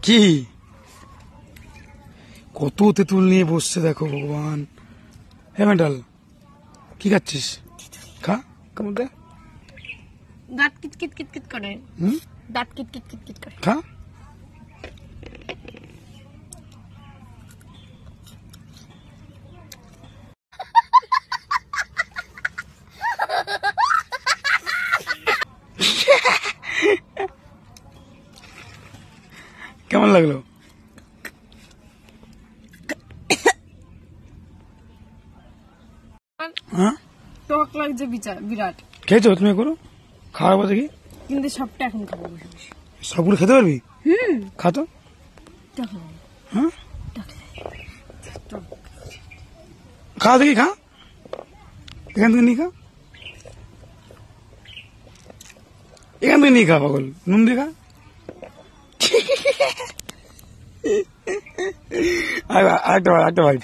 কি কত তেঁতুল নিয়ে বসছে দেখো ভগবান। হে মেন্টাল, কি খাচ্ছিস? খা, কেমন দে? দাঁত কিট কিট কিট কিট করে। দাঁত কিট কিট কিট কিট করে। খা। কেমন লাগলো? হ্যাঁ, টক লাগছে বিরাট। খেয়েছো তুমি? করো, খাওয়াবো দেখি। কিন্তু সবটা এখন খাবো। সবগুলো খেতে পারবি? খা তো। হ্যাঁ, খা দেখি, খা। এখান থেকে নিয়ে খা, এখান থেকে নিয়ে খা পাগল। নুন দিয়ে খা। আরেকটা বাইট।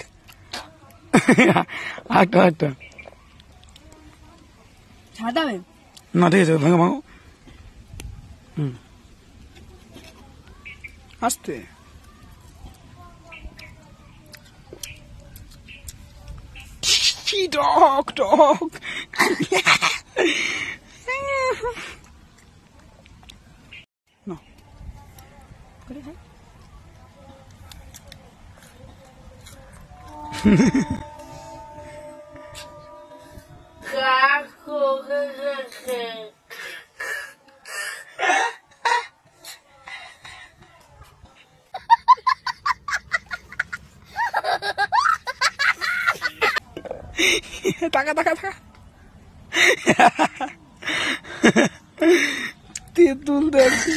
আরেকটা ছাড়াবে না, ঠিক আছে, ভাঙো ভাঙো। আস্তে। টক টক। না করে খাই। টাকা টাকা টাকা। তেঁতুল দেখি।